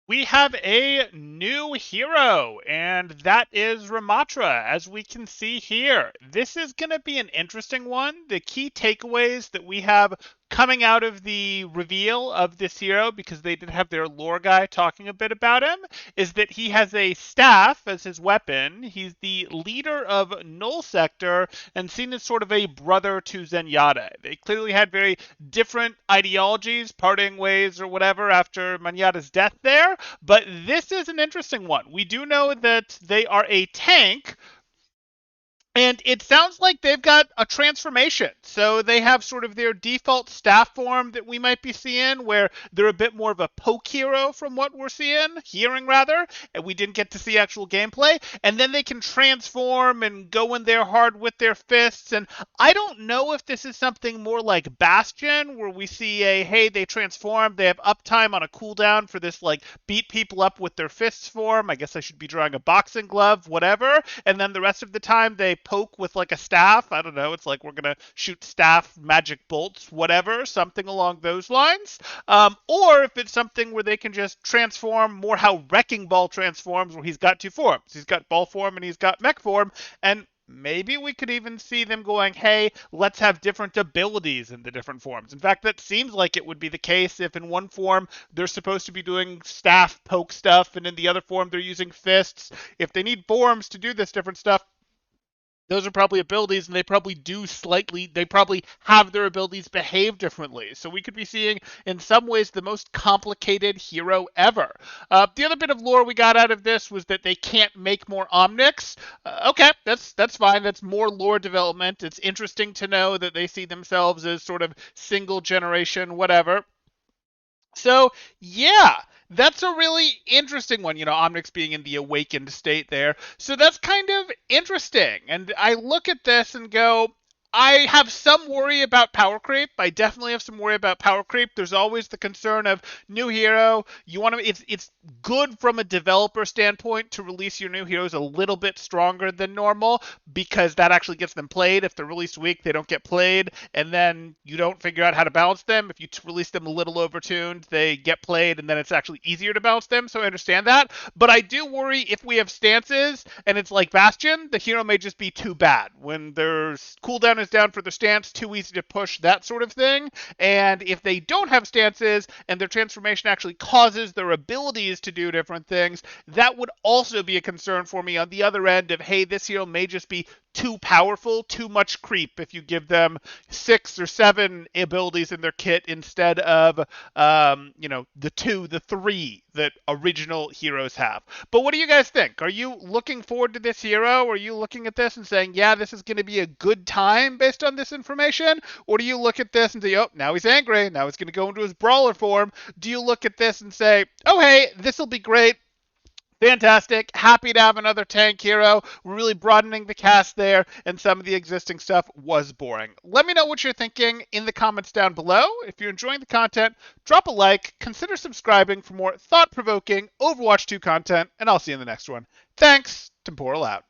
We have a new hero, and that is Ramattra, as we can see here. This is going to be an interesting one. The key takeaways that we have coming out of the reveal of this hero, because they did have their lore guy talking a bit about him, is that he has a staff as his weapon. He's the leader of Null Sector and seen as sort of a brother to Zenyatta. They clearly had very different ideologies, parting ways or whatever after Manyata's death there, but this is an interesting one. We do know that they are a tank, and it sounds like they've got a transformation. So they have sort of their default staff form that we might be seeing, where they're a bit more of a poke hero from what we're hearing rather, and we didn't get to see actual gameplay. And then they can transform and go in there hard with their fists. And I don't know if this is something more like Bastion, where we see hey, they transform, they have uptime on a cooldown for this, like, beat people up with their fists form. I guess I should be drawing a boxing glove, whatever. And then the rest of the time they poke with like a staff. I don't know. It's like we're gonna shoot staff magic bolts, whatever, something along those lines. Or if it's something where they can just transform more how Wrecking Ball transforms, where he's got two forms. He's got ball form and he's got mech form, and maybe we could even see them going, hey, let's have different abilities in the different forms. In fact, that seems like it would be the case if in one form they're supposed to be doing staff poke stuff, and in the other form they're using fists. If they need forms to do this different stuff, those are probably abilities, and they probably have their abilities behave differently. So we could be seeing, in some ways, the most complicated hero ever. The other bit of lore we got out of this was that they can't make more Omnics. Okay, that's fine. That's more lore development. It's interesting to know that they see themselves as sort of single generation, whatever. So, yeah, that's a really interesting one, Omnix being in the awakened state there. So that's kind of interesting. And I look at this and go, I have some worry about power creep. I definitely have some worry about power creep. There's always the concern of new hero. You want to it's good from a developer standpoint to release your new heroes a little bit stronger than normal, because that actually gets them played. If they're released weak, they don't get played, and then you don't figure out how to balance them. If you release them a little overtuned, they get played, and then it's actually easier to balance them. So I understand that, but I do worry if we have stances and it's like Bastion, the hero may just be too bad when their cooldown is down for their stance, too easy to push, that sort of thing. And if they don't have stances and their transformation actually causes their abilities to do different things, that would also be a concern for me on the other end of, hey, this hero may just be too powerful, too much creep if you give them 6 or 7 abilities in their kit instead of, the 3 that original heroes have. But what do you guys think? Are you looking forward to this hero? Are you looking at this and saying, yeah, this is going to be a good time based on this information? Or do you look at this and say, oh, now he's angry. Now he's going to go into his brawler form. Do you look at this and say, oh, hey, this will be great. Fantastic. Happy to have another tank hero. We're really broadening the cast there, and some of the existing stuff was boring. Let me know what you're thinking in the comments down below. If you're enjoying the content, drop a like, consider subscribing for more thought-provoking Overwatch 2 content, and I'll see you in the next one. Thanks. Temporal out.